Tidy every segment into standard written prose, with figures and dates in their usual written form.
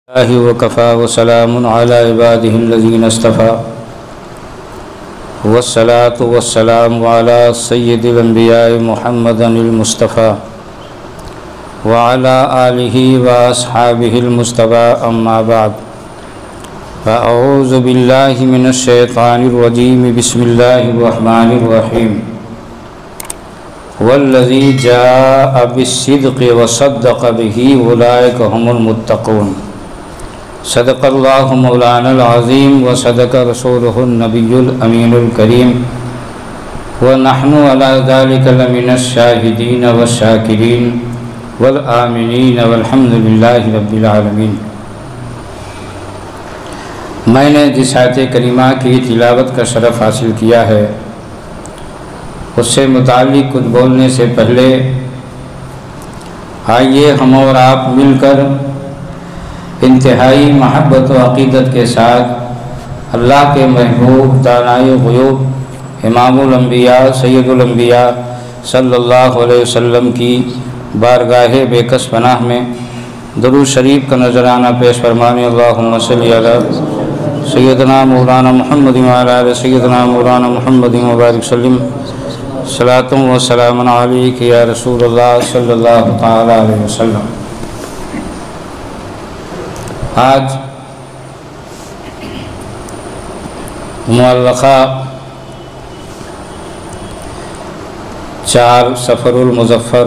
वकफ़ा वसलामुन अला इबादिहिल्लज़ीना इस्तफ़ा वस्सलातु वस्सलामु अला सय्यिदिल अंबिया'i मुहम्मदिल मुस्तफ़ा व अला आलिहि व अस्हाबिहिल मुस्तफ़ा अम्मा बाद फ़अऊज़ु बिल्लाहि मिनश शैतानिर रजीम बिस्मिल्लाहिर रहमानिर रहीम वल्लज़ी जाअ बिस्सिद्क़ि व सद्दक़ बिही उलाइका हुमुल मुत्तक़ून। सदक़ल्लाहु मौलानल अज़ीम व सदक़ रसूलुहुन नबियुल अमीनुल करीम व नहनु अला ज़ालिका लमिनश शाहिदीन व शाकिरीन वल आमिनीन वल्हम्दुलिल्लाहि रब्बिल आलमीन। मैंने जिस आयत करीमा की तिलावत का शरफ़ हासिल किया है उससे मुताल्लिक़ कुछ बोलने से पहले आइए हम और आप मिलकर इंतहाई महब्बत व अक़ीदत के साथ अल्लाह के महबूब दानाए ग़ुयूब इमामुल अंबिया सैयदुल अंबिया सल्लल्लाहु अलैहि वसल्लम की बारगाह बेकस पनाह में दुरूद शरीफ का नजराना पेश फरमाने अल्लाहुम्मा सल्लि अला सय्यदना मौलाना मुहम्मद व अला सय्यदना मौलाना मुहम्मद व बारिक सल्लिम सलातुम व सलामुन अलैका या रसूलल्लाह सल्लल्लाहु तआला अलैहि वसल्लम। आज मुअल्लक़ा 4 सफ़रुल मुज़फ़्फ़र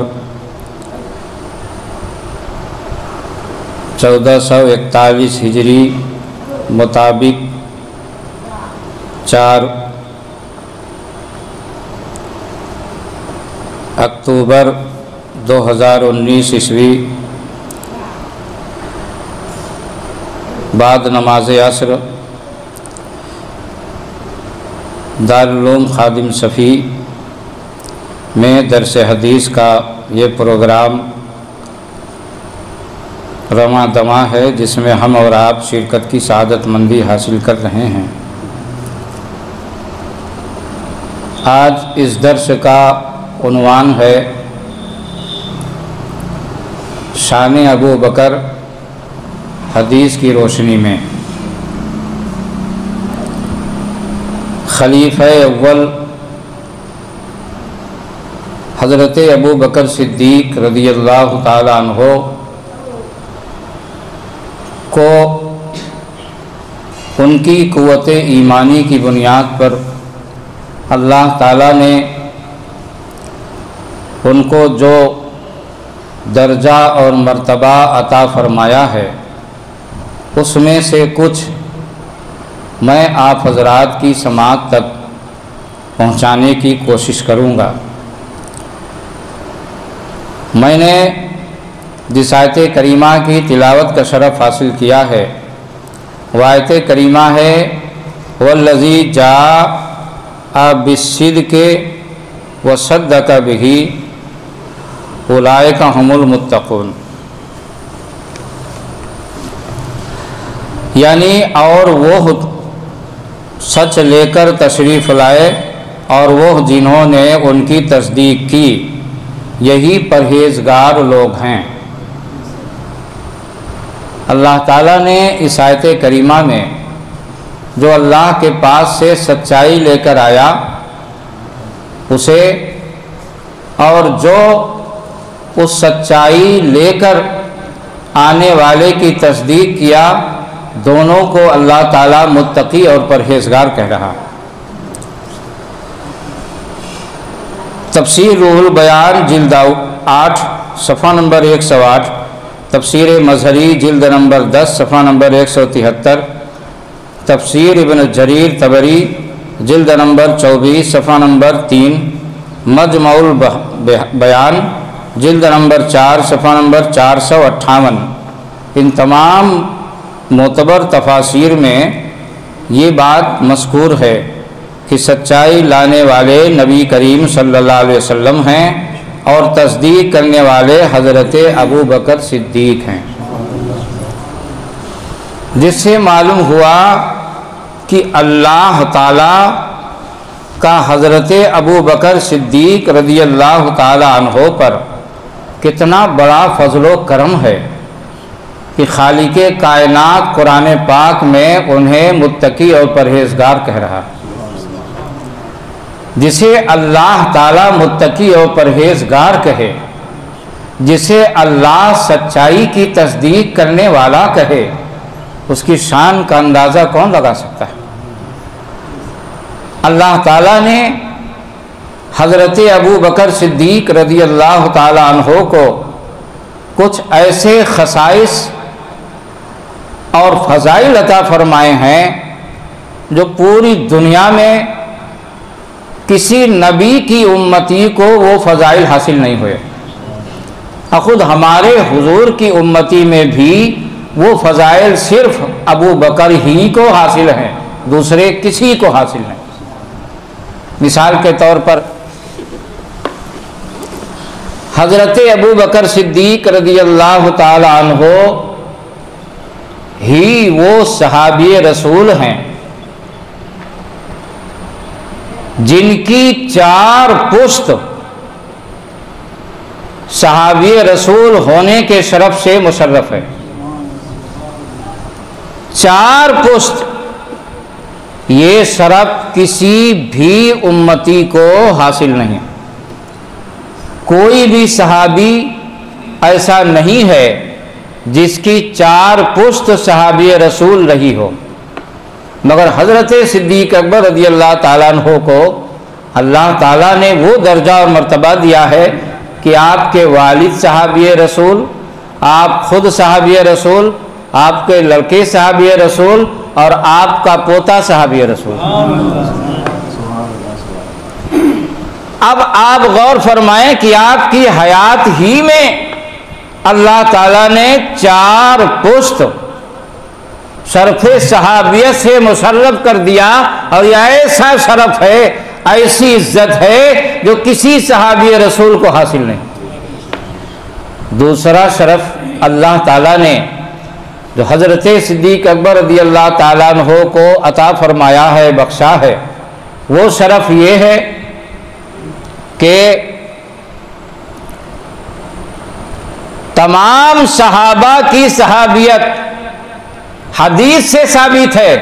1441 हिजरी मुताबिक 4 अक्टूबर 2019 ईस्वी बाद नमाज असर दारुल उलूम खादिम सफ़ी में दरस हदीस का ये प्रोग्राम रमा दमा है जिसमें हम और आप शिरकत की सआदतमंदी हासिल कर रहे हैं। आज इस दर्स का उन्वान है शान अबू बकर हदीस की रोशनी में। खलीफा अव्वल हज़रत अबू बकर सिद्दीक़ रज़ियल्लाहु ताला अन्हो को उनकी क़ुव्वत ईमानी की बुनियाद पर अल्लाह ताला ने उनको जो दर्जा और मर्तबा अता फरमाया है उसमें से कुछ मैं आप हज़रात की समाअत तक पहुँचाने की कोशिश करूँगा। मैंने जिस आयत करीमा की तिलावत का शरफ़ हासिल किया है वह आयत करीमा है वल्लज़ी जाअ बिस्सिद्क़ि व सद्दक़ बिही उलाइका हुमुल मुत्तक़ून। यानी और वो सच लेकर तशरीफ़ लाए और वो जिन्होंने उनकी तस्दीक की यही परहेज़गार लोग हैं। अल्लाह ताला ने इस आयत करीमा में जो अल्लाह के पास से सच्चाई लेकर आया उसे और जो उस सच्चाई लेकर आने वाले की तस्दीक किया दोनों को अल्लाह ताला मुत्तकी और परहेज़गार कह रहा। तफसीर रूहुल बयान जिल्द 8 सफ़ा नंबर 108, तफसीर मज़हरी जिल्द नंबर 10 सफ़ा नंबर 173, तफसीर इब्न जरीर तबरी जिल्द नंबर 24 सफ़ा नंबर 3, मजमउल बयान जिल्द नंबर 4 सफ़ा नंबर 458। इन तमाम मोतबर तफासीर में ये बात मज़कूर है कि सच्चाई लाने वाले नबी करीम सल्लल्लाहु अलैहि वसल्लम हैं और तस्दीक करने वाले हज़रत अबू बकर सिद्दीक़ हैं, जिससे मालूम हुआ कि अल्लाह ताला का हज़रत अबू बकर सिद्दीक़ रज़ियल्लाहु ताला अन्हो पर कितना बड़ा फज़्ल व करम है कि खालिके कायनात कुरान पाक में उन्हें मुत्तकी और परहेजगार कह रहा है। जिसे अल्लाह ताला मुत्तकी और परहेजगार कहे, जिसे अल्लाह सच्चाई की तस्दीक करने वाला कहे, उसकी शान का अंदाज़ा कौन लगा सकता है। अल्लाह ताला ने हज़रत अबू बकर सिद्दीक रज़ी अल्लाह ताला अन्हो को कुछ ऐसे खसाइस और फ़ज़ाइल अता फ़रमाए हैं जो पूरी दुनिया में किसी नबी की उम्मती को वो फ़ज़ाइल हासिल नहीं हुए। खुद हमारे हुजूर की उम्मती में भी वो फ़ज़ाइल सिर्फ अबू बकर ही को हासिल हैं, दूसरे किसी को हासिल नहीं। मिसाल के तौर पर हज़रत अबू बकर सिद्दीक रज़ी अल्लाह ताला अन्हो ही वो सहाबी रसूल हैं जिनकी 4 पुश्त सहाबी रसूल होने के शरफ से मुशर्रफ है। 4 पुश्त, ये शरफ किसी भी उम्मती को हासिल नहीं। कोई भी सहाबी ऐसा नहीं है जिसकी 4 पुश्त सहाबी रसूल रही हो, मगर हज़रत सिद्दीक अकबर रज़ी अल्लाह ताला अन्हो को अल्लाह ताला ने वो दर्जा और मर्तबा दिया है कि आपके वालिद सहाबी रसूल, आप खुद सहाबी रसूल, आपके लड़के सहाबी रसूल और आपका पोता सहाबी रसूल। अब आप गौर फरमाएं कि आपकी हयात ही में अल्लाह ताला ने 4 पुश्त शरफ़े सहाबियत से मुशर्रफ कर दिया, और यह ऐसा शरफ है, ऐसी इज्जत है जो किसी सहाबी रसूल को हासिल नहीं। दूसरा शरफ अल्लाह ताला ने जो हज़रत सिद्दीक अकबर रज़ी अल्लाह ताला अन्हो को अता फरमाया है, बख्शा है, वो शरफ ये है कि तमाम सहाबा की सहाबियत हदीस से साबित है,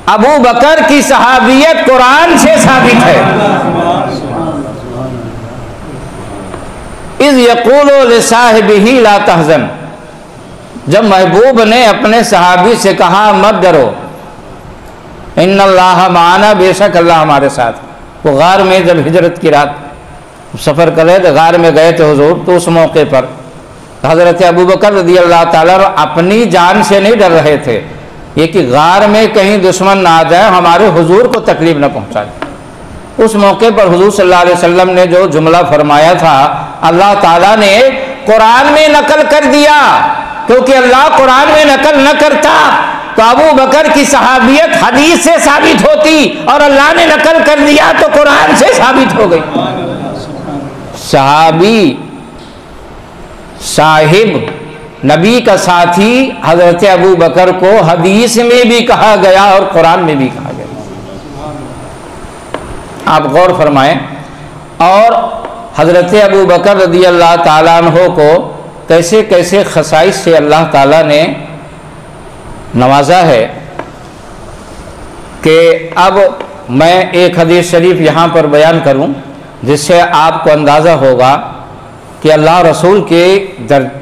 अबू बकर की सहाबियत कुरान से साबित है। इज़ यक़ूलु लिसाहिबिही ला तहज़न, जब महबूब ने अपने सहाबी से कहा मत डरो, इन्नल्लाह माना, बेशक अल्लाह हमारे साथ। वो गार में जब हिजरत की रात सफ़र कर रहे थे, गार में गए थे हुजूर, तो उस मौके पर हज़रत अबू बकर रज़ी अल्लाह ताला अपनी जान से नहीं डर रहे थे, ये कि गार में कहीं दुश्मन ना आ जाए, हमारे हुजूर को तकलीफ न पहुँचा जाए। उस मौके पर हुजूर सल्लल्लाहु अलैहि वसल्लम ने जो जुमला फरमाया था, अल्लाह ताला ने कुरान में नकल कर दिया, क्योंकि अल्लाह कुरान में नकल न करता तो अबू बकर की सहाबियत हदीस से साबित होती, और अल्लाह ने नकल कर दिया तो कुरान से साबित हो गई। सहाबी, साहिब, नबी का साथी हज़रत अबू बकर को हदीस में भी कहा गया और कुरान में भी कहा गया। आप गौर फरमाएं। और हज़रत अबू बकर रज़ी अल्लाह ताला अन्हो को कैसे कैसे खसाइस से अल्लाह ताला ने नवाजा है कि अब मैं एक हदीस शरीफ यहाँ पर बयान करूँ जिससे आपको अंदाज़ा होगा कि अल्लाह रसूल के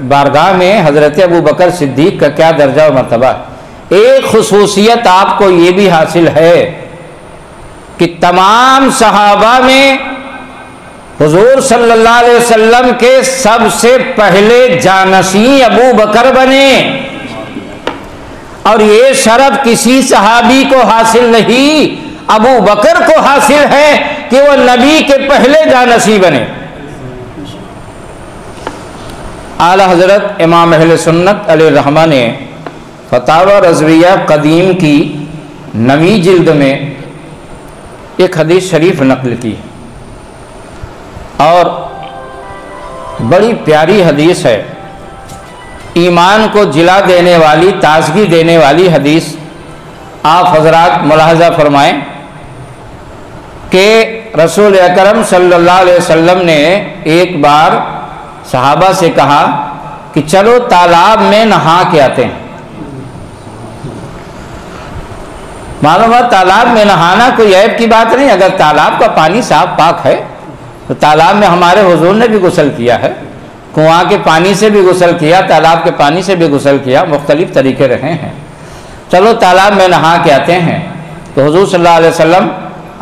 बारगाह में हज़रत अबू बकर सिद्दीक का क्या दर्जा और मर्तबा। एक खुसूसियत आपको ये भी हासिल है कि तमाम सहाबा में हुजूर सल्लल्लाहु अलैहि वसल्लम के सबसे पहले जानशी अबू बकर बने, और ये शरफ किसी सहाबी को हासिल नहीं, अबू बकर को हासिल है कि वो नबी के पहले जानशी बने। आला हज़रत इमाम अहले सुन्नत अलैहिर्रहमा ने फतावा रज़विया कदीम की 9वीं जिल्द में एक हदीस शरीफ नकल की, और बड़ी प्यारी हदीस है, ईमान को जिला देने वाली, ताजगी देने वाली हदीस। आप हजरात मुलाहजा फरमाएं कि रसूल अकरम सल्लल्लाहु अलैहि वसल्लम ने एक बार सहाबा से कहा कि चलो तालाब में नहा के आते हैं। मालूम है तालाब में नहाना कोई ऐब की बात नहीं। अगर तालाब का पानी साफ पाक है तो तालाब में हमारे हुजूर ने भी गुस्ल किया है, कुआं के पानी से भी गुस्ल किया, तालाब के पानी से भी गुस्ल किया, मुख्तलिफ तरीके रहे हैं। चलो तालाब में नहा के आते हैं। तो हुजूर सल्लल्लाहु अलैहि वसल्लम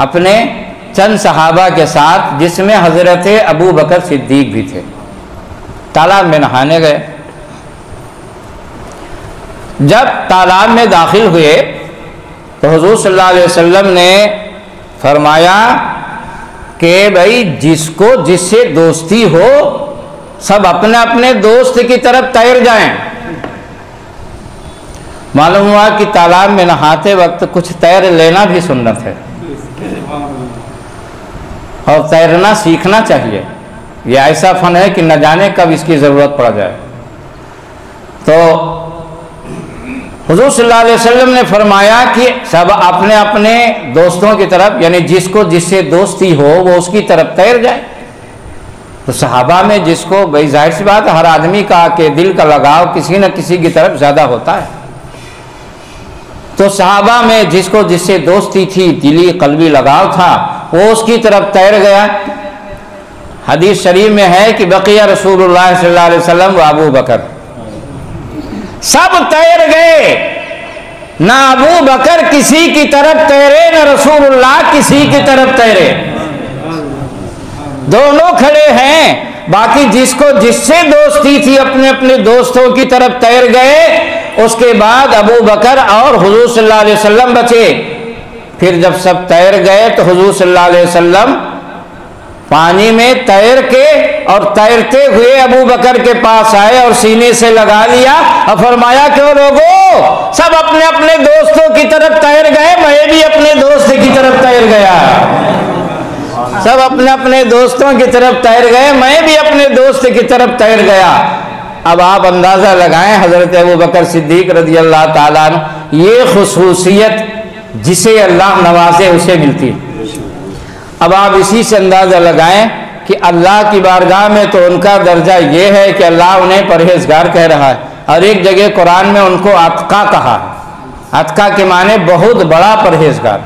अपने चंद सहाबा के साथ, जिसमें हज़रत अबू बकर सिद्दीक भी थे, तालाब में नहाने गए। जब तालाब में दाखिल हुए तो हुजूर सल्लल्लाहु अलैहि वसल्लम ने फरमाया कि भाई जिसको जिससे दोस्ती हो सब अपने अपने दोस्त की तरफ तैर जाएं। मालूम हुआ कि तालाब में नहाते वक्त कुछ तैर लेना भी सुन्नत है और तैरना सीखना चाहिए। यह ऐसा फन है कि न जाने कब इसकी ज़रूरत पड़ जाए। तो हुजूर सल्लल्लाहु अलैहि वसल्लम ने फरमाया कि सब अपने अपने दोस्तों की तरफ, यानी जिसको जिससे दोस्ती हो वो उसकी तरफ तैर जाए। तो सहाबा में जिसको, भाई जाहिर सी बात, हर आदमी का के दिल का लगाव किसी न किसी की तरफ ज़्यादा होता है। तो सहाबा में जिसको जिससे दोस्ती थी, दिली कल्बी लगाव था, वो उसकी तरफ तैर गया। हदीस शरीफ में है कि बकिया रसूलुल्लाह सल्लल्लाहु अलैहि वसल्लम व अबू बकर, सब तैर गए। ना अबू बकर किसी की तरफ तैरे, न रसूलुल्लाह किसी की तरफ तैरे, दोनों खड़े हैं। बाकी जिसको जिससे दोस्ती थी अपने अपने दोस्तों की तरफ तैर गए। उसके बाद अबू बकर और हुजूर सल्लल्लाहु अलैहि वसल्लम बचे। फिर जब सब तैर गए तो हुजूर सल्लल्लाहु अलैहि वसल्लम पानी में तैर के और तैरते हुए अबू बकर के पास आए और सीने से लगा लिया और फरमाया, क्यों लोगो, सब अपने अपने दोस्तों की तरफ तैर गए, मैं भी अपने दोस्त की तरफ तैर गया। सब अपने अपने दोस्तों की तरफ तैर गए, मैं भी अपने दोस्त की तरफ तैर गया। अब आप अंदाज़ा लगाएं हज़रत अबू बकर सिद्दीक रज़ियल्लाहु ताला अन्हु, ये खुसूसियत जिसे अल्लाह नवाजे उसे मिलती है। अब आप इसी से अंदाज़ा लगाएं कि अल्लाह की बारगाह में तो उनका दर्जा ये है कि अल्लाह उन्हें परहेजगार कह रहा है, और एक जगह कुरान में उनको अतका कहा है। अतका के माने बहुत बड़ा परहेजगार,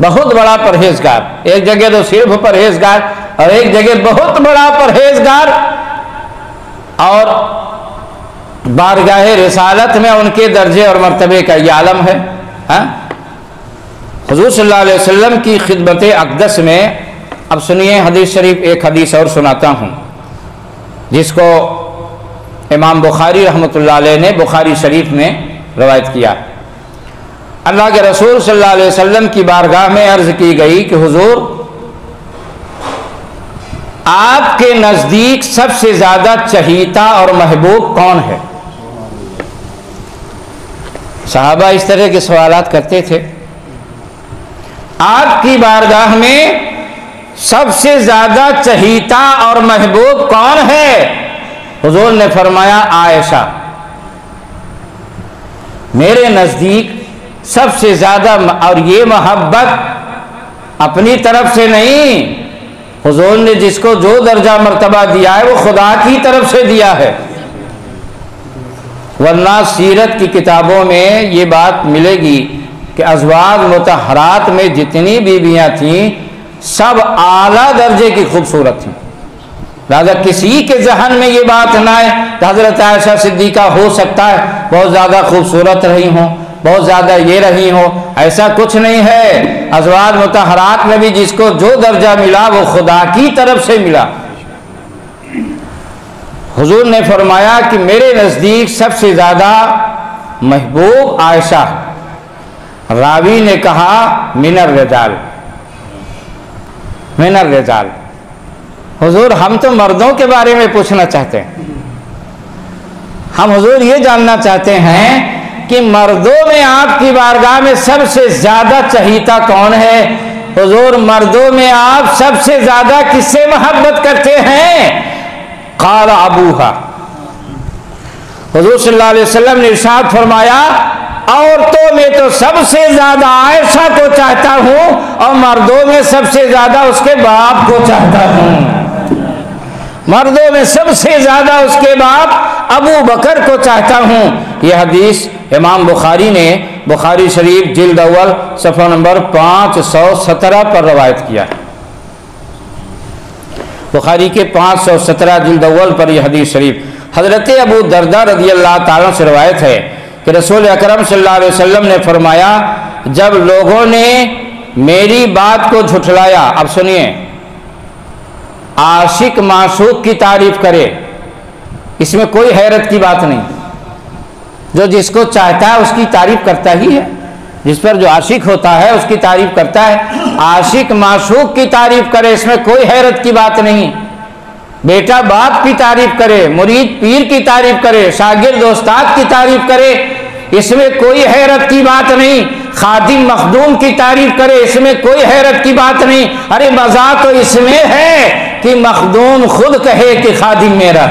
बहुत बड़ा परहेजगार। एक जगह तो सिर्फ परहेजगार और एक जगह बहुत बड़ा परहेजगार। और बारगाह रिसालत में उनके दर्जे और मर्तबे का ये आलम है। हुजूर सल्लल्लाहु अलैहि वसल्लम की खिदमत अक़दस में, अब सुनिए हदीस शरीफ, एक हदीस और सुनाता हूँ जिसको इमाम बुखारी रहमतुल्लाह अलैह ने बुखारी शरीफ में रवायत किया। अल्लाह के रसूल सल्लल्लाहु अलैहि वसल्लम की बारगाह में अर्ज़ की गई कि हुजूर, आपके नज़दीक सबसे ज़्यादा चहीता और महबूब कौन है? सहाबा इस तरह के सवालात करते थे। आपकी बारगाह में सबसे ज़्यादा चहीता और महबूब कौन है? हुजूर ने फरमाया, आयशा। मेरे नज़दीक सबसे ज़्यादा, और ये मोहब्बत अपनी तरफ से नहीं, हुजूर ने जिसको जो दर्जा मर्तबा दिया है वो खुदा की तरफ से दिया है। वरना सीरत की किताबों में ये बात मिलेगी कि अज़वाज मुतहरात में जितनी बीवियाँ थीं सब आला दर्जे की खूबसूरत थीं। राजा किसी के जहन में ये बात ना आए कि हज़रत आयशा सिद्दीक़ा हो सकता है बहुत ज़्यादा खूबसूरत रही हों, बहुत ज़्यादा ये रही हो, ऐसा कुछ नहीं है। अज़वाज मुतहरात में भी जिसको जो दर्जा मिला वो खुदा की तरफ से मिला। हुजूर ने फरमाया कि मेरे नज़दीक सबसे ज़्यादा महबूब आयशा। रावी ने कहा मिनर रिजाल, मिनर रिजाल। हुजूर, हम तो मर्दों के बारे में पूछना चाहते हैं। हम हुजूर ये जानना चाहते हैं कि मर्दों में आपकी बारगाह में सबसे ज्यादा चहीता कौन है? हुजूर, मर्दों में आप सबसे ज्यादा किससे मोहब्बत करते हैं? क़ाल अबूहा। हुजूर सल्लल्लाहु अलैहि वसल्लम ने इरशाद फरमाया, औरतों में तो सबसे ज्यादा आयशा को चाहता हूं और मर्दों में सबसे ज्यादा उसके बाप को चाहता हूं। मर्दों में सबसे ज्यादा उसके बाप अबू बकर को चाहता हूं। यह हदीस इमाम बुखारी ने बुखारी शरीफ जिल्द अव्वल सफ़ा नंबर 517 पर रवायत किया है। बुखारी के 517 जिल्द अव्वल पर यह हदीस शरीफ हजरत अबू दरदा रज़ी अल्लाह ताला से रवायत है कि रसूल अकरम सल्लल्लाहु अलैहि वसल्लम ने फरमाया, जब लोगों ने मेरी बात को झुठलाया, अब सुनिए, आशिक माशूक की तारीफ करे, इसमें कोई हैरत की बात नहीं। जो जिसको चाहता है उसकी तारीफ करता ही है, जिस पर जो आशिक होता है उसकी तारीफ करता है। आशिक माशूक की तारीफ करे, इसमें कोई हैरत की बात नहीं। बेटा बाप की तारीफ करे, मुरीद पीर की तारीफ करे, शागिर्द उस्ताद की तारीफ करे, इसमें कोई हैरत की बात नहीं। खादिम मखदूम की तारीफ करे, इसमें कोई हैरत की बात नहीं। अरे मजा तो इसमें है कि मखदूम खुद कहे कि खादिम मेरा,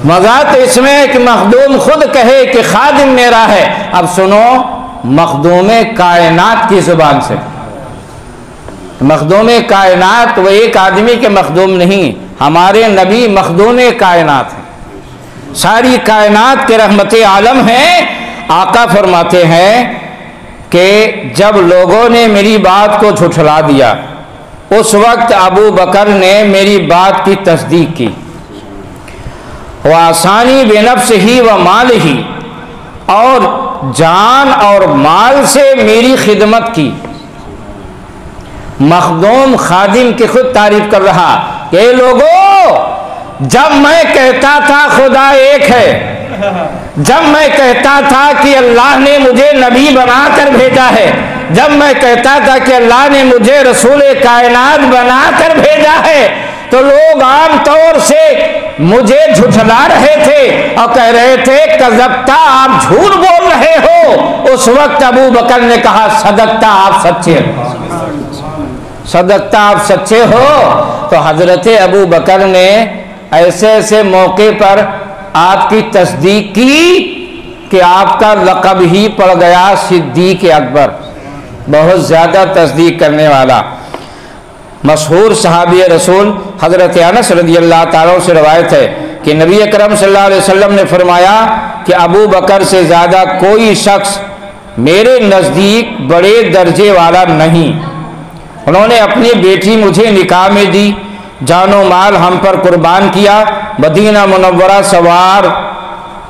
मजा तो इसमें है कि मखदूम खुद कहे कि खादिम मेरा है। अब सुनो, मखदूम कायनात की जुबान से, मखदूम कायनात वो एक आदमी के मखदूम नहीं, हमारे नबी मखदूम कायनात है, सारी कायनात के रहमते आलम हैं। आका फरमाते हैं कि जब लोगों ने मेरी बात को झुठला दिया, उस वक्त अबू बकर ने मेरी बात की तस्दीक की। वह आसानी बेनफ्स ही व माल ही, और जान और माल से मेरी खिदमत की। मखदूम खादिम की खुद तारीफ कर रहा कि लोगों, जब मैं कहता था खुदा एक है, जब मैं कहता था कि अल्लाह ने मुझे नबी बनाकर भेजा है, जब मैं कहता था कि अल्लाह ने मुझे रसूल कायनात बनाकर भेजा है, तो लोग आम तौर से मुझे झुठला रहे थे और कह रहे थे कज़ब्ता, आप झूठ बोल रहे हो। उस वक्त अबू बकर ने कहा, सदकता, आप सच्चे हो, सदकता, आप सच्चे हो। तो हजरत अबू बकर ने ऐसे ऐसे मौके पर आपकी तस्दीक की कि आपका लक़ब ही पड़ गया सिद्दीक़ अकबर, बहुत ज़्यादा तस्दीक करने वाला। मशहूर सहाबी रसूल हज़रत अनस रज़ियल्लाहु ताला से रवायत है कि नबी अकरम सल्लल्लाहु अलैहि वसल्लम ने फरमाया कि अबू बकर से ज़्यादा कोई शख्स मेरे नज़दीक बड़े दर्जे वाला नहीं। उन्होंने अपनी बेटी मुझे निकाह में दी, जानो माल हम पर कुर्बान किया, मदीना मुनव्वरा सवार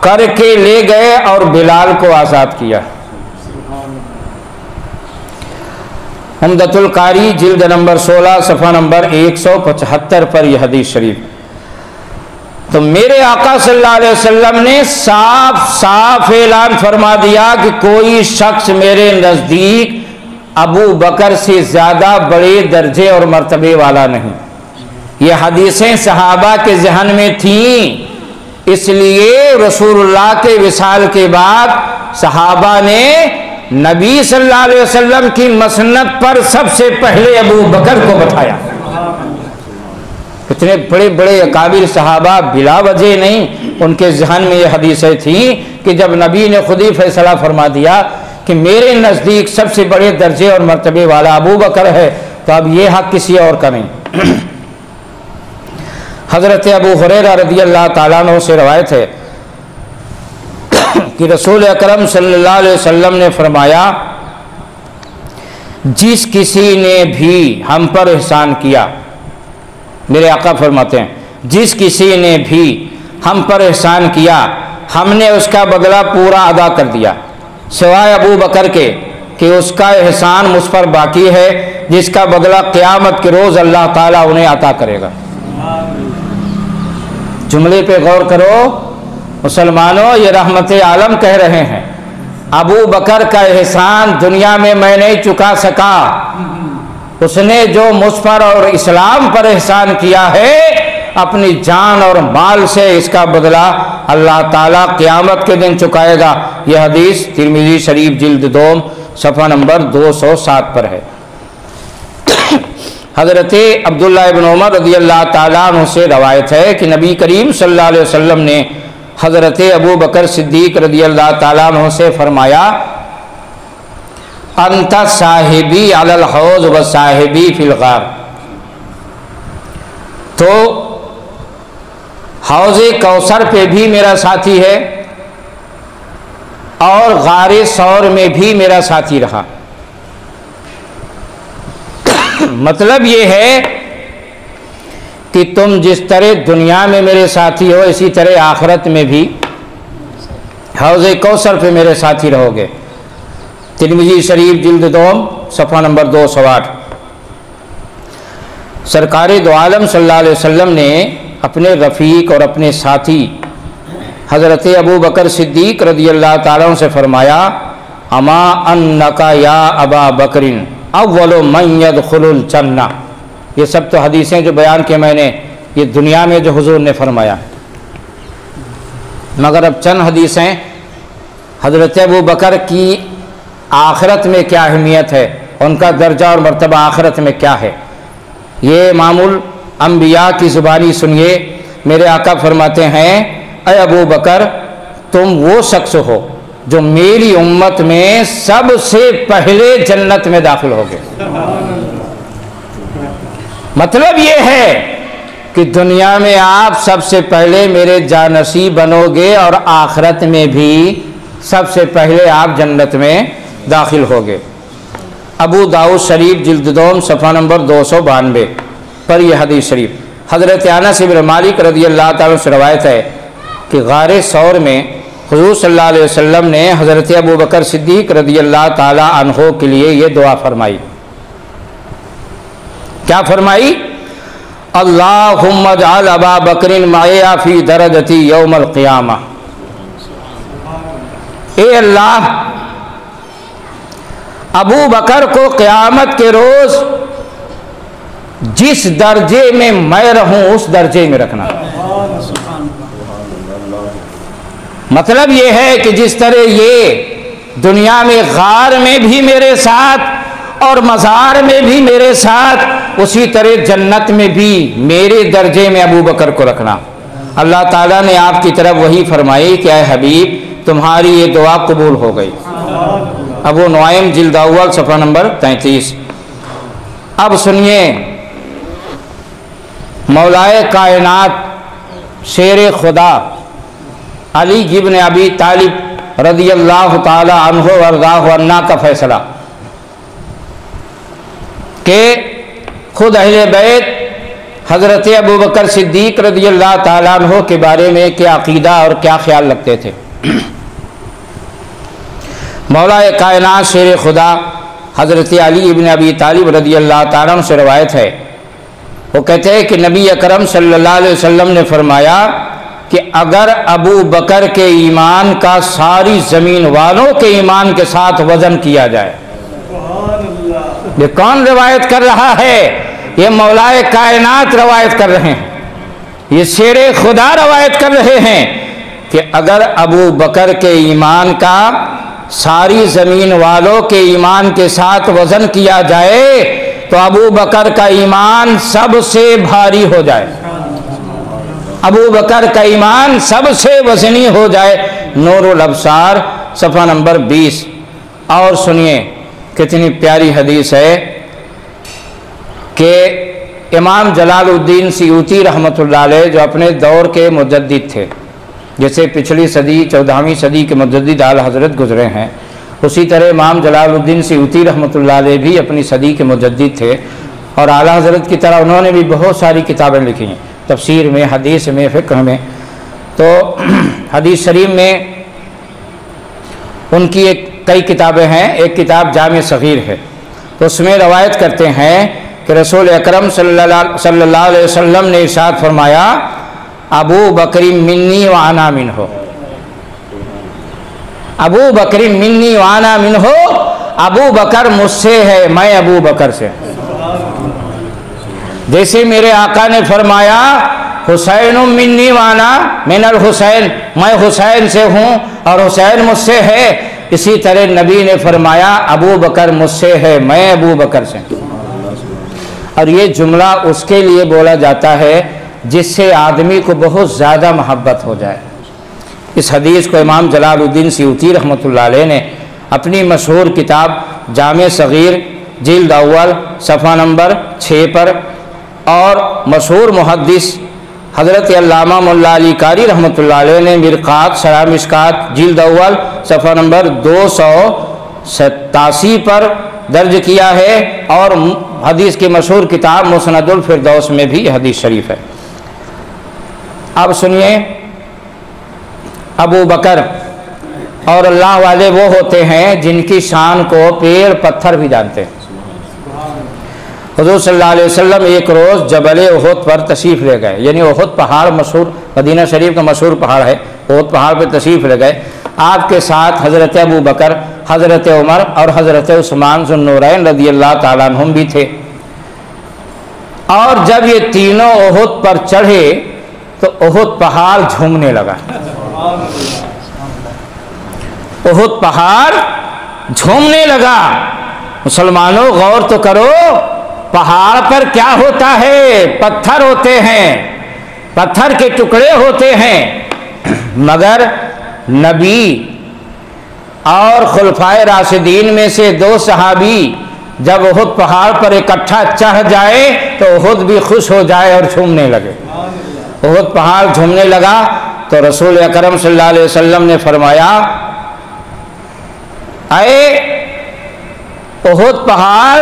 करके ले गए और बिलाल को आज़ाद किया। उम्दतुल कारी जिल्द नंबर 16 सफ़ा नंबर 175 पर यह हदीस शरीफ। तो मेरे आका सल्लल्लाहु अलैहि वसल्लम ने साफ साफ ऐलान फरमा दिया कि कोई शख्स मेरे नज़दीक अबू बकर से ज़्यादा बड़े दर्जे और मर्तबे वाला नहीं। ये हदीसें सहाबा के जहन में थीं, इसलिए रसूलुल्लाह के विसाल के बाद सहाबा ने नबी सल्लल्लाहु अलैहि वसल्लम की मसनद पर सबसे पहले अबू बकर को बताया। इतने बड़े बड़े अकाबिर सहाबा बिला वजह नहीं, उनके जहन में ये हदीसें थीं कि जब नबी ने खुद ही फैसला फरमा दिया कि मेरे नज़दीक सबसे बड़े दर्जे और मर्तबे वाला अबू बकर है, तो अब ये हक किसी और का नहीं। हज़रत अबू हुरैरा रज़ियल्लाहु ताला अन्हु से रवायत है कि रसूल अकरम सल्लल्लाहु अलैहि वसल्लम ने फरमाया, जिस किसी ने भी हम पर एहसान किया, मेरे आका फरमाते हैं, जिस किसी ने भी हम पर एहसान किया, हमने उसका बदला पूरा अदा कर दिया, सिवाय अबू बकर के कि उसका एहसान मुझ पर बाकी है, जिसका बदला क़यामत के रोज़ अल्लाह ताला उन्हें अता करेगा। जुमले पे गौर करो मुसलमानों, ये रहमत आलम कह रहे हैं, अबू बकर का एहसान दुनिया में मैं नहीं चुका सका, उसने जो मुझ पर और इस्लाम पर एहसान किया है, अपनी जान और माल से इसका बदला अल्लाह ताला क़यामत के दिन चुकाएगा। यह हदीस तिरमिज़ी शरीफ जिल्द 2 सफ़ा नंबर 207 पर है। हज़रत अब्दुल्लाह इब्न उमर रज़ियल्लाहु ताला अन्हु से रवायत है कि नबी करीम सल्लल्लाहु अलैहि वसल्लम ने हज़रत अबू बकर सिद्दीक़ रज़ियल्लाहु ताला अन्हु से फरमाया, अंता साहिबी अलल हौज़ व साहिबी फिल गार, तो हौज़े कौसर पे भी मेरा साथी है और गारे सौर में भी मेरा साथी रहा। मतलब ये है कि तुम जिस तरह दुनिया में मेरे साथी हो, इसी तरह आखिरत में भी हौज़े कौसर पे मेरे साथी रहोगे। तिरमिज़ी शरीफ जिल्द 2 सफ़ा नंबर 208। सरकार दो आलम सल्लल्लाहु अलैहि वसल्लम ने अपने रफ़ीक और अपने साथी हज़रत अबू बकर सिद्दीक़ रज़ियल्लाहु ताला अन्हु से फरमाया, अमा अन्नका या अबा बकरिन अव्वलु मन यदखुलुल जन्ना। ये सब तो हदीसें जो बयान किए मैंने, ये दुनिया में जो हुजूर ने फरमाया, मगर अब चंद हदीसें हज़रत अबू बकर की आखिरत में क्या अहमियत है, उनका दर्जा और मर्तबा आखिरत में क्या है, ये मामूल अम्बिया की ज़ुबानी सुनिए। मेरे आका फरमाते हैं, अय अबू बकर, तुम वो शख्स हो जो मेरी उम्मत में सबसे पहले जन्नत में दाखिल होगे। मतलब ये है कि दुनिया में आप सबसे पहले मेरे जानसी बनोगे और आखिरत में भी सबसे पहले आप जन्नत में दाखिल होगे। अबू दाऊद शरीफ जिल्द 2 सफ़ा नंबर 292 पर यह हदीस शरीफ हज़रत अनस इब्न मालिक रज़ियल्लाहु ताला से रवायत है कि गारे सौर में हुज़ूर सल्लल्लाहु अलैहि वसल्लम ने हज़रत अबू बकर सिद्दीक़ रज़ियल्लाहु ताला अन्हो के लिए ये दुआ फरमाई। क्या फरमाई? अल्लाहुम्मा जअल अबा बकरिन माया फी दरजती यौमल क़ियामा। ए अल्लाह, अबू बकर को क़यामत के रोज़ जिस दर्जे में मैं रहूं उस दर्जे में रखना। मतलब ये है कि जिस तरह ये दुनिया में गार में भी मेरे साथ और मज़ार में भी मेरे साथ, उसी तरह जन्नत में भी मेरे दर्जे में अबू बकर को रखना। अल्लाह ताला ने आपकी तरफ वही फरमाई कि ऐ हबीब, तुम्हारी ये दुआ कबूल हो गई। अबू नुआइम जिल्द अव्वल सफ़ा नंबर 33। अब सुनिए, मौलाए कायनात शेर खुदा अली इब्न अबी तालिब रज़ियल्लाहु ताला अन्हु वरज़ाहु अन्ना का फैसला कि खुद अहले बैत हज़रत अबू बकर सिद्दीक़ रज़ियल्लाहु ताला अन्हु के बारे में क्या अक़ीदा और क्या ख्याल रखते थे। मौलाए कायनात शेर खुदा हज़रत अली इब्न अबी तालिब रज़ियल्लाहु ताला अन्हु से रवायत है, वो कहते हैं कि नबी अकरम सल्लल्लाहु अलैहि वसल्लम ने फरमाया कि अगर अबू बकर के ईमान का सारी ज़मीन वालों के ईमान के साथ वज़न किया जाए। ये कौन रवायत कर रहा है? ये मौलाए कायनात रवायत कर रहे हैं, ये शेरे खुदा रवायत कर रहे हैं कि अगर अबू बकर के ईमान का सारी ज़मीन वालों के ईमान के साथ वज़न किया जाए तो अबू बकर का ईमान सबसे भारी हो जाए, अबू बकर का ईमान सबसे वज़नी हो जाए। नूरुल अब्सार सफ़ा नंबर 20। और सुनिए कितनी प्यारी हदीस है कि इमाम जलालुद्दीन सियूती रहमतुल्लाह अलैह, जो अपने दौर के मुजद्दिद थे, जैसे पिछली सदी 14वीं सदी के मुजद्दिद आला हज़रत गुज़रे हैं, उसी तरह इमाम जलालुद्दीन सियूती रहमतुल्लाह अलैह भी अपनी सदी के मुजद्दिद थे और आला हज़रत की तरह उन्होंने भी बहुत सारी किताबें लिखी हैं, तफसीर में, हदीस में, फ़िक़्ह में। तो हदीस शरीफ में उनकी कई किताबें हैं। एक किताब जामे सग़ीर है, तो उसमें रवायत करते हैं कि रसूल अकरम सल्लल्लाहु अलैहि वसल्लम ने इरशाद फरमाया, अबू बकरी मिन्नी व आना मिन्हो। अबू बकरी मिन्नी व आना मिन्हो, अबू बकर मुझसे है, मैं अबू बकर से। जैसे मेरे आका ने फरमाया, हुसैन मिन्नी वाना मिनल हुसैन, मैं हुसैन से हूँ और हुसैन मुझसे है, इसी तरह नबी ने फरमाया, अबू बकर मुझसे है, मैं अबू बकर से। और ये जुमला उसके लिए बोला जाता है जिससे आदमी को बहुत ज़्यादा मोहब्बत हो जाए। इस हदीस को इमाम जलालुद्दीन सियूती रहमतुल्लाह अलैह ने अपनी मशहूर किताब जामे सग़ीर जिल्द अव्वल सफ़ा नंबर 6 पर और मशहूर मुहद्दिस हज़रत अल्लामा मुल्ला अली कारी रहमतुल्लाह अलैह ने मिरकात शरह मिशकात जिल्द अव्वल सफ़ा नंबर 287 पर दर्ज किया है, और हदीस की मशहूर किताब मुस्नदुल फिरदौस में भी हदीस शरीफ है। अब सुनिए, अबू बकर और अल्लाह वाले वो होते हैं जिनकी शान को पेड़ पत्थर भी जानते हैं। हुज़ूर सल्लल्लाहु अलैहि वसल्लम एक रोज़ जबल उहद पर तशरीफ़ ले गए, यानी उहद पहाड़ मशहूर मदीना शरीफ का मशहूर पहाड़ है, उहद पहाड़ पर तशरीफ़ ले गए। आपके साथ हज़रत अबू बकर, हज़रत उमर और हज़रत उस्मान ज़ुन्नूरैन रज़ियल्लाहु ताला अन्हुम भी थे। और जब ये तीनों उहद पर चढ़े तो उहद पहाड़ झूमने लगा। उहद पहाड़ झूमने लगा। मुसलमानों गौर तो करो, पहाड़ पर क्या होता है? पत्थर होते हैं, पत्थर के टुकड़े होते हैं, मगर नबी और खुलफाए राशिदीन में से 2 सहाबी जब उहद पहाड़ पर इकट्ठा चढ़ जाए तो उहद भी खुश हो जाए और झूमने लगे। उहद पहाड़ झूमने लगा तो रसूल अकरम सल्लल्लाहु अलैहि वसल्लम ने फरमाया, अये उहद पहाड़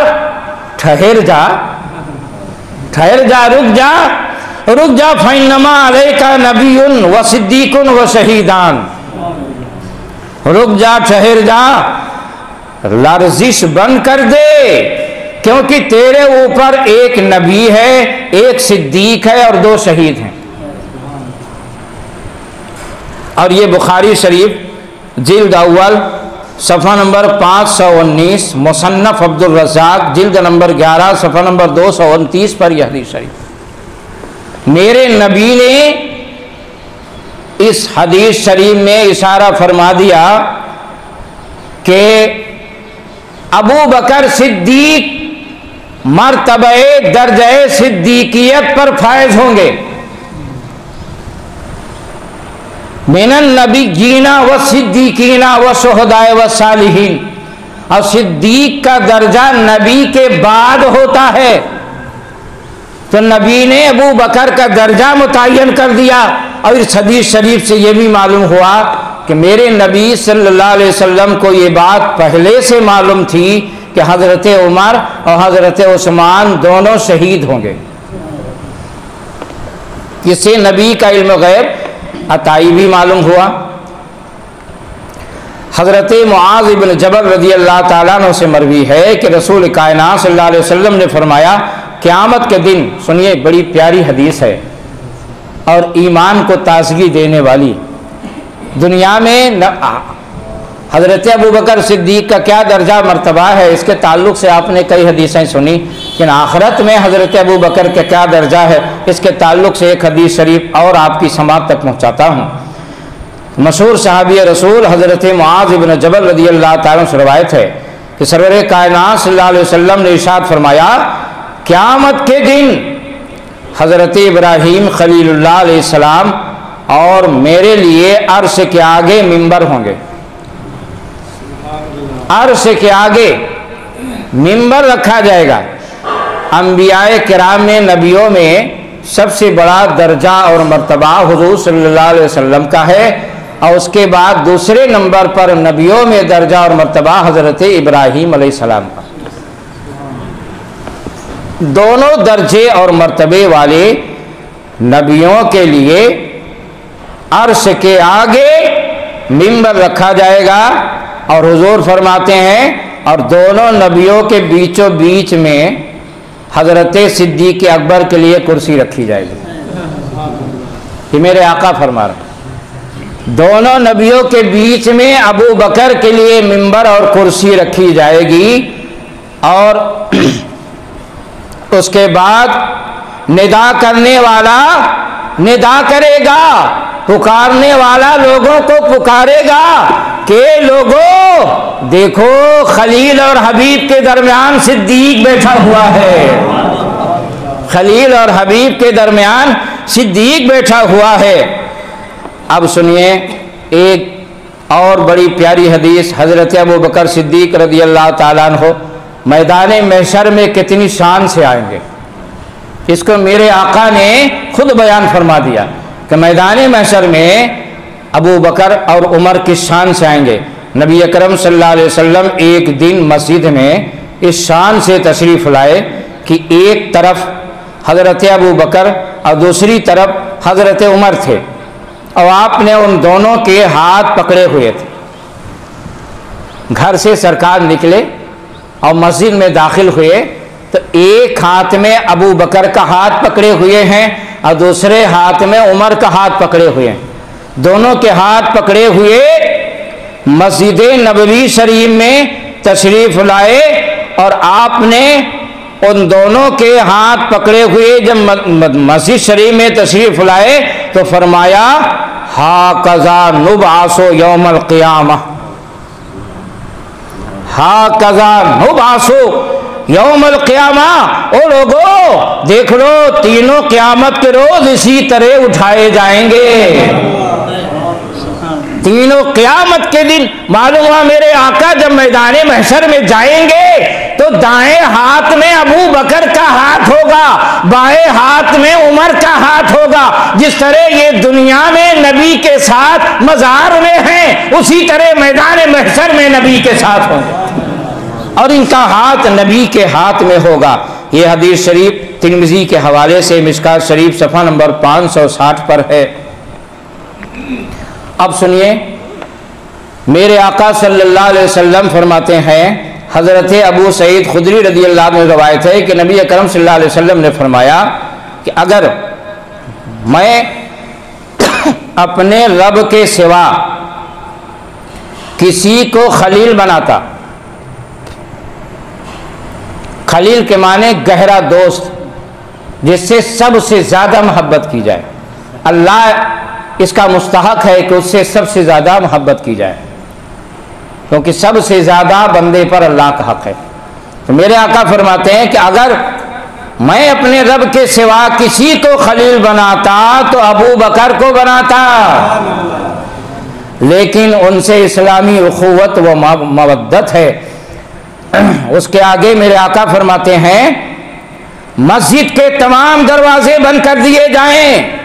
ठहर जा, ठहर जा, रुक जा, रुक जा, फइन्नमा अलैका नबियुन व सिद्दीकुन व शहीदान। रुक जा, ठहर जा, लर्जिश बंद कर दे, क्योंकि तेरे ऊपर एक नबी है, एक सिद्दीक है और 2 शहीद हैं। और ये बुखारी शरीफ जिल्द अव्वल सफ़ा नंबर 519, मुसन्नफ अब्दुल रज़्ज़ाक़ जिल्द नंबर 11 सफ़ा नंबर 229 पर यह हदीस शरीफ। मेरे नबी ने इस हदीस शरीफ में इशारा फरमा दिया कि अबू बकर सिद्दीक मर्तबे दर्जे सिद्दीकियत पर फायज होंगे। मिनन नबीय्यीना व सिद्दीकीना व शुहदाए व सालिहीन। और सिद्दीक का दर्जा नबी के बाद होता है, तो नबी ने अबू बकर का दर्जा मुतय्यन कर दिया। और इस हदीस शरीफ से यह भी मालूम हुआ कि मेरे नबी सल्लल्लाहु अलैहि वसल्लम को ये बात पहले से मालूम थी कि हज़रत उमर और हज़रत उस्मान दोनों शहीद होंगे। इससे नबी का इल्म गैब अताई भी मालूम हुआ। हज़रत मुआज़ इब्न जबल रज़ियल्लाहु ताला अन्हु से मरवी है कि रसूल कायनात सल्लल्लाहु अलैहि वसल्लम ने फरमाया, क़यामत के दिन, सुनिए बड़ी प्यारी हदीस है और ईमान को ताज़गी देने वाली। दुनिया में हज़रत अबू बकर सिद्दीक का क्या दर्जा मर्तबा है, इसके ताल्लुक़ से आपने कई हदीसें सुनी, लेकिन आखिरत में हज़रत अबू बकर का क्या दर्जा है, इसके ताल्लुक़ से एक हदीस शरीफ और आपकी समात तक पहुँचाता हूँ। मशहूर सहाबी रसूल हज़रत मुआज़ इब्न जबल रज़ियल्लाहु ताला अन्हु से रवायत है कि सरवर कायनात सल्लल्लाहु अलैहि वसल्लम ने इरशाद फरमाया, क़यामत के दिन हज़रत इब्राहीम खलीलुल्लाह अलैहिस्सलाम और मेरे लिए अर्श के आगे मिंबर होंगे। अर्श के आगे मिंबर रखा जाएगा। अंबियाए किराम में, नबियों में सबसे बड़ा दर्जा और मर्तबा हुज़ूर सल्लल्लाहु अलैहि वसल्लम का है, और उसके बाद दूसरे नंबर पर नबियों में दर्जा और मर्तबा हज़रत इब्राहीम अलैहिस्सलाम का। दोनों दर्जे और मर्तबे वाले नबियों के लिए अर्श के आगे मिंबर रखा जाएगा। और हुजूर फरमाते हैं, और दोनों नबियों के बीचों बीच में हज़रत सिद्दीक़ अकबर के लिए कुर्सी रखी जाएगी। ये मेरे आका फरमा रहे, दोनों नबियों के बीच में अबू बकर के लिए मिंबर और कुर्सी रखी जाएगी। और उसके बाद निदा करने वाला निदा करेगा, पुकारने वाला लोगों को पुकारेगा कि लोगों देखो, खलील और हबीब के दरमियान सिद्दीक बैठा हुआ है। खलील और हबीब के दरमियान सिद्दीक बैठा हुआ है। अब सुनिए एक और बड़ी प्यारी हदीस। हज़रत अबू बकर सिद्दीक रज़ियल्लाहु ताला अन्हु मैदान महशर में कितनी शान से आएंगे। इसको मेरे आका ने खुद बयान फरमा दिया कि मैदान महशर में अबू बकर और उमर किस शान से आएंगे। नबी अकरम सल्लल्लाहु अलैहि वसल्लम एक दिन मस्जिद में इस शान से तशरीफ़ लाए कि एक तरफ हज़रत अबू बकर और दूसरी तरफ हज़रत उमर थे और आपने उन दोनों के हाथ पकड़े हुए थे। घर से सरकार निकले और मस्जिद में दाखिल हुए तो एक हाथ में अबू बकर का हाथ पकड़े हुए हैं और दूसरे हाथ में उमर का हाथ पकड़े हुए हैं। दोनों के हाथ पकड़े हुए मस्जिद नबवी शरीफ में तशरीफ़ लाए और आपने उन दोनों के हाथ पकड़े हुए जब मस्जिद शरीफ में तशरीफ़ लाए तो फरमाया हा कज़ा नुबासो यौमल क़ियामा, हा कज़ा नुबासो यौमल क़ियामा। ओ लोगो देख लो, तीनों क़यामत के रोज इसी तरह उठाए जाएंगे। तीनों क़यामत के दिन मालूम हुआ मेरे आका जब मैदान महशर में जाएंगे तो दाएं हाथ में अबू बकर का हाथ होगा, बाएं हाथ में उमर का हाथ होगा। जिस तरह ये दुनिया में नबी के साथ मजार में हैं, उसी तरह मैदान महशर में नबी के साथ होंगे और इनका हाथ नबी के हाथ में होगा। ये हदीस शरीफ तिरमिज़ी के हवाले से मिशकात शरीफ सफ़ा नंबर 560 पर है। अब सुनिए, मेरे आका सल्लल्लाहु अलैहि वसल्लम फरमाते हैं, हज़रत अबू सईद खुदरी रज़ी अल्लाह अन्हु में रवायत है कि नबी अकरम सल्लल्लाहु अलैहि वसल्लम ने फरमाया कि अगर मैं अपने रब के सिवा किसी को खलील बनाता, खलील के माने गहरा दोस्त, जिससे सबसे ज़्यादा मोहब्बत की जाए, अल्लाह इसका मुस्तहक है कि उससे सबसे ज़्यादा मोहब्बत की जाए, क्योंकि सबसे ज़्यादा बंदे पर अल्लाह का हक है। तो मेरे आका फरमाते हैं कि अगर मैं अपने रब के सिवा किसी को खलील बनाता तो अबू बकर को बनाता, लेकिन उनसे इस्लामी उखुवत व मवद्दत है। उसके आगे मेरे आका फरमाते हैं मस्जिद के तमाम दरवाजे बंद कर दिए जाएं।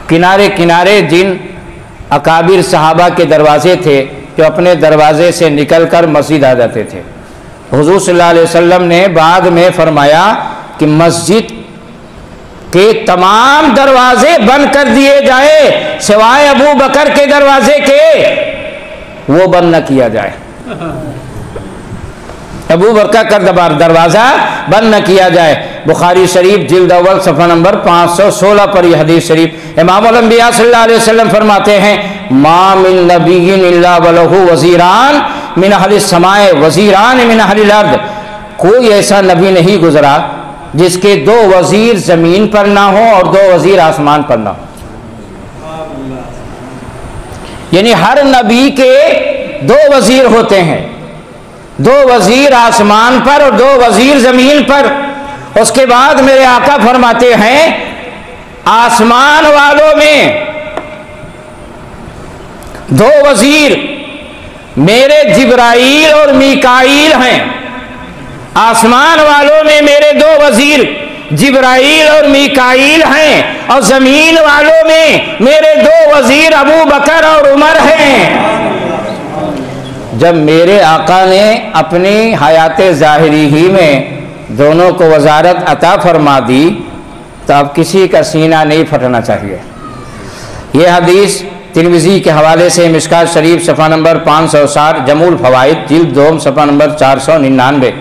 किनारे किनारे जिन अकाबिर सहाबा के दरवाजे थे जो अपने दरवाजे से निकलकर मस्जिद आ जाते थे, हुजूर सल्लल्लाहु अलैहि वसल्लम ने बाद में फरमाया कि मस्जिद के तमाम दरवाजे बंद कर दिए जाए सिवाय अबू बकर के दरवाजे के, वो बंद न किया जाए। अबू बकर का दरवाज़ा बंद न किया जाए। बुखारी शरीफ जिल्द अव्वल सफ़ा नंबर 516 पर यह हदीस शरीफ। इमामुल अंबिया सल्लल्लाहु अलैहि वसल्लम फरमाते हैं मा मिन नबिय्यिन इल्ला वलहु वज़ीरान मिन अहलिस समाए वज़ीरान मिन अहलिल अर्द। कोई ऐसा नबी नहीं गुजरा जिसके 2 वज़ीर ज़मीन पर ना हो और 2 वज़ीर आसमान पर ना हो। यानी हर नबी के 2 वज़ीर होते हैं, 2 वज़ीर आसमान पर और 2 वज़ीर ज़मीन पर। उसके बाद मेरे आका फरमाते हैं आसमान वालों में 2 वज़ीर मेरे जिब्राईल और मीकाईल हैं। आसमान वालों में मेरे 2 वज़ीर जिब्राईल और मीकाईल हैं और ज़मीन वालों में मेरे 2 वज़ीर अबू बकर और उमर हैं। जब मेरे आका ने अपनी हयात ज़ाहिरी ही में दोनों को वजारत अता फरमा दी तो अब किसी का सीना नहीं फटना चाहिए। यह हदीस तिरमिज़ी के हवाले से मिशकात शरीफ सफ़ा नंबर 560, जमुल फ़वाइद जिल्द 2 सफ़ा नंबर 499।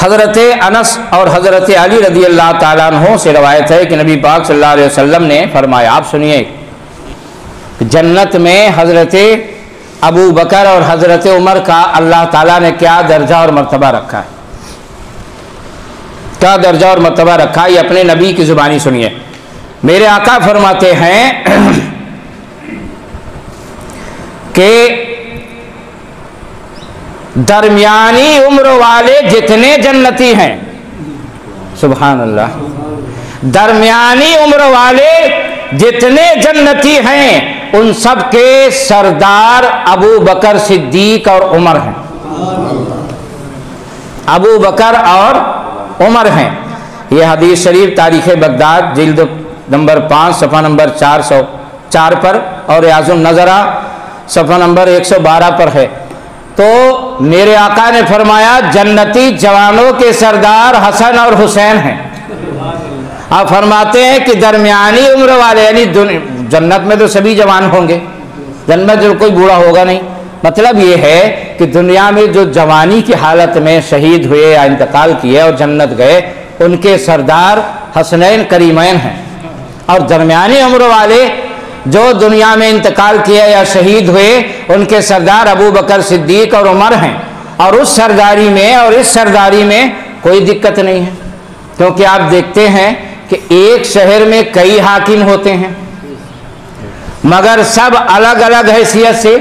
हज़रत अनस और हज़रत अली रज़ी अल्लाह ताला अन्हु से रवायत है कि नबी पाक सल्लल्लाहु अलैहि वसल्लम ने फरमाया, आप सुनिए, जन्नत में हज़रत अबू बकर और हज़रत उमर का अल्लाह ताला ने क्या दर्जा और मर्तबा रखा है, क्या दर्जा और मर्तबा रखा है, ये अपने नबी की ज़ुबानी सुनिए। मेरे आका फरमाते हैं कि दरमियानी उम्र वाले जितने जन्नती हैं, सुभान अल्लाह, दरमियानी उम्र वाले जितने जन्नती हैं उन सब के सरदार अबू बकर सिद्दीक और उमर हैं। अबू बकर और उमर हैं। ये हदीस शरीफ तारीख़ बगदाद जिल्द नंबर 5 सफ़ा नंबर 404 पर और रियाज़ुन नज़रा सफ़ा नंबर 112 पर है। तो मेरे आका ने फरमाया जन्नती जवानों के सरदार हसन और हुसैन हैं। आप फरमाते हैं कि दरमियानी उम्र वाले, यानी जन्नत में तो सभी जवान होंगे, जन्नत में कोई बूढ़ा होगा नहीं। मतलब ये है कि दुनिया में जो जवानी की हालत में शहीद हुए या इंतकाल किए और जन्नत गए, उनके सरदार हसनैन करीमैन हैं। और दरमियानी उम्र वाले जो दुनिया में इंतकाल किए या शहीद हुए, उनके सरदार अबू बकर सिद्दीक और उमर हैं। और उस सरदारी में और इस सरदारी में कोई दिक्कत नहीं है, क्योंकि आप देखते हैं कि एक शहर में कई हाकिम होते हैं, मगर सब अलग अलग हैसियत से।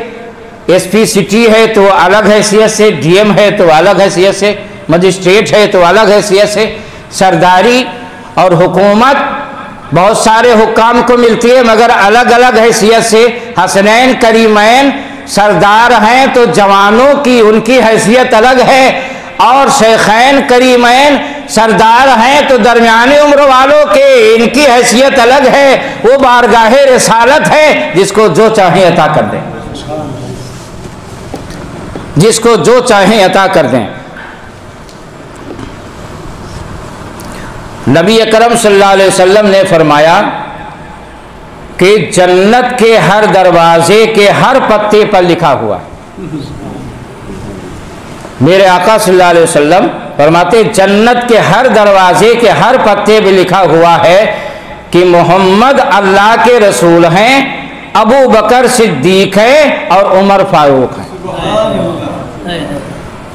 एसपी सिटी है तो अलग हैसियत से, डीएम है तो अलग हैसियत से, मजिस्ट्रेट है तो अलग हैसियत से। सरदारी और हुकूमत बहुत सारे हुक्काम को मिलती है, मगर अलग अलग हैसियत से। हसनैन करीमैन सरदार हैं तो जवानों की उनकी हैसियत अलग है, और शेखैन करीमैन सरदार हैं तो दरमियानी उम्र वालों के इनकी हैसियत अलग है। वो बारगाहे रिसालत है, जिसको जो चाहे अता कर दें, जिसको जो चाहे अता कर दें। नबी अकरम सल्लल्लाहु अलैहि वसल्लम ने फरमाया कि जन्नत के हर दरवाजे के हर पत्ते पर लिखा हुआ, मेरे आका सल्लल्लाहु अलैहि वसल्लम फरमाते जन्नत के हर दरवाजे के हर पत्ते पे लिखा हुआ है कि मोहम्मद अल्लाह के रसूल हैं, अबू बकर सिद्दीक है और उमर फारूक हैं।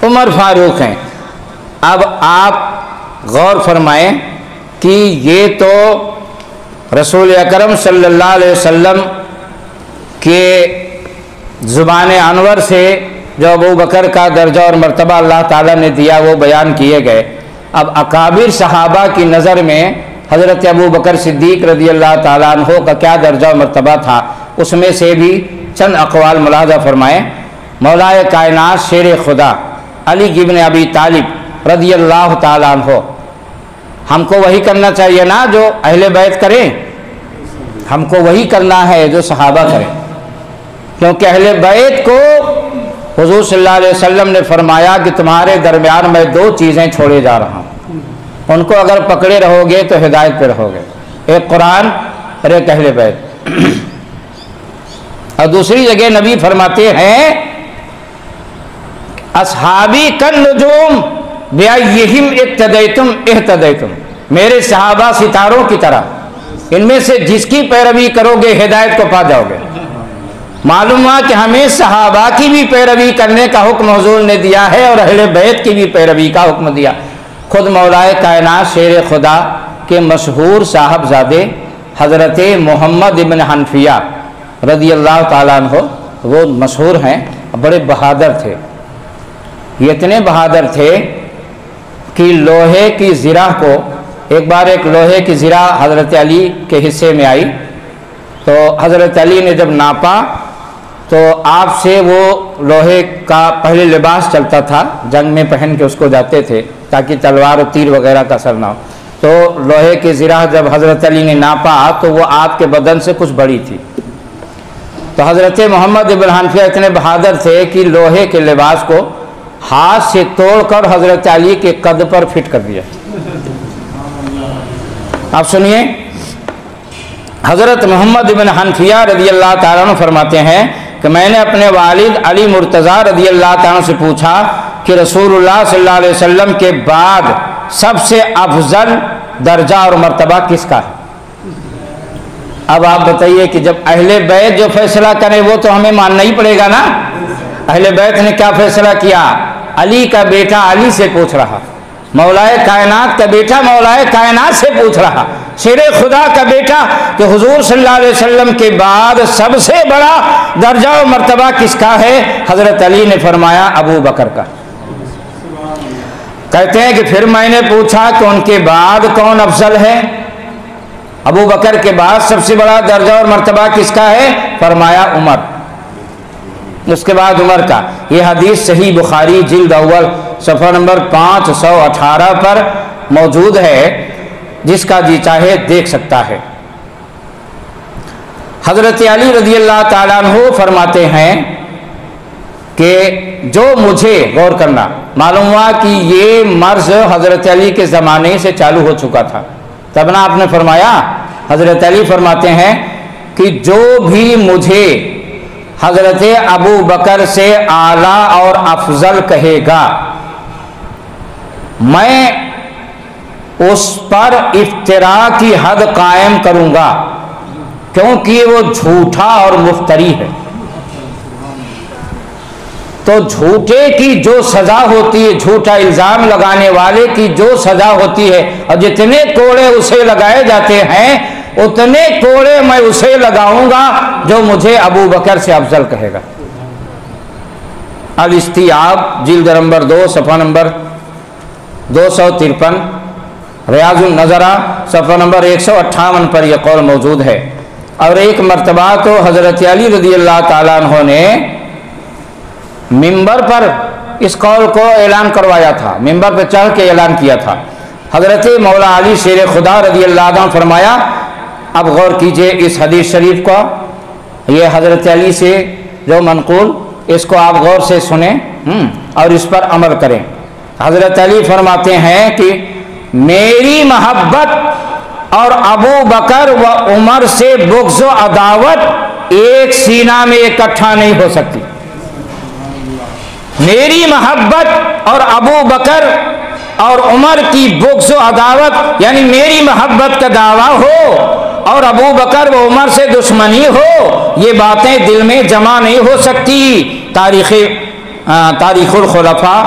उमर फारूक हैं। अब आप गौर फरमाएं कि ये तो रसूल अकरम सल्लल्लाहु अलैहि वसल्लम के ज़ुबान अनवर से जो अबू बकर का दर्जा और मर्तबा अल्लाह ताला ने दिया वो बयान किए गए। अब अकाबिर सहाबा की नज़र में हज़रत अबू बकर सिद्दीक रज़ी अल्लाह ताला अन्हो का क्या दर्जा और मर्तबा था, उसमें से भी चंद अक़वाल मुलाहज़ा फरमाएँ। मौलाए कायनात शेर खुदा अली इब्न अबी तालिब रज़ी अल्लाह ताला अन्हो, हमको वही करना चाहिए ना जो अहले बैत करें, हमको वही करना है जो सहाबा करें, क्योंकि अहले बैत को हुज़ूर सल्लल्लाहु अलैहि वसल्लम ने फरमाया कि तुम्हारे दरमियान में दो चीज़ें छोड़े जा रहा हूँ, उनको अगर पकड़े रहोगे तो हिदायत पे रहोगे, एक कुरान और एक अहले बैत। और दूसरी जगह नबी फरमाते हैं असहाबी कन नुजूम बिअय्यिहिम इक्तदैतुम इह्तदैतुम, मेरे सहाबा सितारों की तरह, इनमें से जिसकी पैरवी करोगे हिदायत को पा जाओगे। मालूम हुआ कि हमें सहाबा की भी पैरवी करने का हुक्म हुजूर ने दिया है और अहले बैत की भी पैरवी का हुक्म दिया। खुद मौलाए कायनात शेर खुदा के मशहूर साहबजादे हज़रत मोहम्मद इब्न हनफिया रज़ी अल्लाह ताला अन्हो, वो मशहूर हैं, बड़े बहादुर थे। ये इतने बहादुर थे कि लोहे की ज़िरा को, एक बार एक लोहे की ज़िरा हज़रत अली के हिस्से में आई, तो हज़रत अली ने जब नापा तो आपसे वो लोहे का पहले लिबास चलता था, जंग में पहन के उसको जाते थे ताकि तलवार और तीर वगैरह का असर ना हो। तो लोहे की ज़िरा जब हज़रत अली ने नापा तो वो आपके बदन से कुछ बड़ी थी। तो हज़रत मोहम्मद इब्न हनफिया इतने बहादुर थे कि लोहे के लिबास को हाथ से तोड़कर हज़रत अली के कद पर फिट कर दिया। आप सुनिए, हज़रत मोहम्मद इब्न हनफिया रज़ी अल्लाह ताला अन्हु फरमाते हैं कि मैंने अपने वालिद अली मुर्तज़ा रज़ी अल्लाह ताला से पूछा कि रसूलुल्लाह सल्लल्लाहु अलैहि वसल्लम के बाद सबसे अफजल दर्जा और मर्तबा किसका है? अब आप बताइए कि जब अहले बैत जो फैसला करें वो तो हमें मानना ही पड़ेगा ना। अहले बैत ने क्या फैसला किया? अली का बेटा अली से पूछ रहा, मौलाए कायनात का बेटा मौलाए कायनात से पूछ रहा, शेरे खुदा का बेटा कि हुजूर सल्लल्लाहु अलैहि वसल्लम के बाद सबसे बड़ा दर्जा और मर्तबा किसका है? हज़रत अली ने फरमाया अबू बकर का। कहते हैं कि फिर मैंने पूछा कि उनके बाद कौन अफजल है? अबू बकर के बाद सबसे बड़ा दर्जा और मर्तबा किसका है? फरमाया उमर, उसके बाद उमर का। यह हदीस सही बुखारी जिल्द अव्वल सफ़ा नंबर 518 पर मौजूद है, जिसका जी चाहे देख सकता है। हज़रत अली रज़ियल्लाहु ताला अन्हु फरमाते हैं कि जो मुझे, गौर करना, मालूम हुआ कि ये मर्ज हज़रत अली के ज़माने से चालू हो चुका था। तब ना आपने फरमाया, हज़रत अली फरमाते हैं कि जो भी मुझे हज़रत अबू बकर से आला और अफजल कहेगा, मैं उस पर इफ्तिरा की हद कायम करूंगा, क्योंकि वो झूठा और मुफ्तरी है। तो झूठे की जो सजा होती है, झूठा इल्जाम लगाने वाले की जो सजा होती है, और जितने कोड़े उसे लगाए जाते हैं उतने कोड़े मैं उसे लगाऊंगा जो मुझे अबू बकर से अफजल कहेगा। अल इस्तियाब जिल्द नंबर 2 सफ़ा नंबर 253, रियाजुन नज़रा सफ़ा नंबर 158 पर यह कौल मौजूद है। और एक मरतबा तो हज़रत अली रज़ियल्लाहु ताला अन्हु ने मिंबर पर इस कौल को ऐलान करवाया था, मिंबर पर चढ़ के ऐलान किया था। हज़रत मौला अली शेर खुदा रज़ियल्लाहु अन्हु फरमाया, अब गौर कीजिए इस हदीस शरीफ का, ये हज़रत अली से जो मनकूल, इसको आप गौर से सुने और इस पर अमल करें। हज़रत अली फरमाते हैं कि मेरी मोहब्बत और अबू बकर व उमर से बुग़्ज़ व अदावत एक सीना में इकट्ठा नहीं हो सकती। मेरी मोहब्बत और अबू बकर और उमर की बुग़्ज़ व अदावत, यानी मेरी मोहब्बत का दावा हो और अबू बकर व उमर से दुश्मनी हो, ये बातें दिल में जमा नहीं हो सकती। तारीख़ुल खुलफ़ा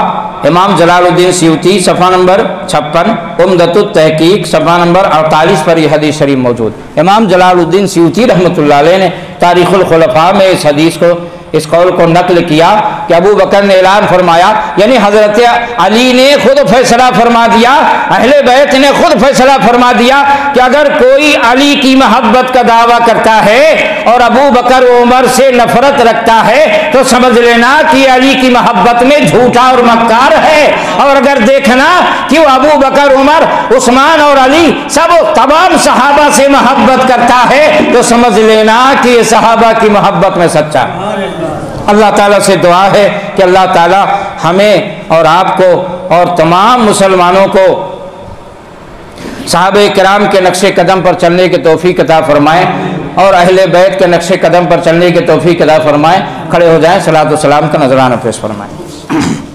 इमाम जलालुद्दीन सियूती सफ़ा नंबर 56, उम्दतुत तहक़ीक़ सफ़ा नंबर 48 पर यह हदीस शरीफ मौजूद। इमाम जलालुद्दीन सियूती रहमतुल्लाह अलैह ने तारीख़ुल खुलफ़ा में इस हदीस को, इस कौल को नकल किया कि अबू बकर ने ऐलान फरमाया, यानी हज़रत अली ने खुद फैसला फरमा दिया, अहले बैत ने खुद फैसला फरमा दिया कि अगर कोई अली की मोहब्बत का दावा करता है और अबू बकर उमर से नफरत रखता है तो समझ लेना कि अली की मोहब्बत में झूठा और मक्कार है। और अगर देखना कि वो अबू बकर उमर उस्मान और अली सब तमाम सहाबा से मोहब्बत करता है तो समझ लेना कि ये सहाबा की मोहब्बत में सच्चा है। अल्लाह ताला से दुआ है कि अल्लाह ताला हमें और आपको और तमाम मुसलमानों को सहाबे किराम के नक्शे कदम पर चलने की तौफीक अता फरमाएं और अहले बैत के नक्शे कदम पर चलने की तौफीक अता फरमाएं। खड़े हो जाएं, सलात व सलाम का नजराना पेश फरमाएं।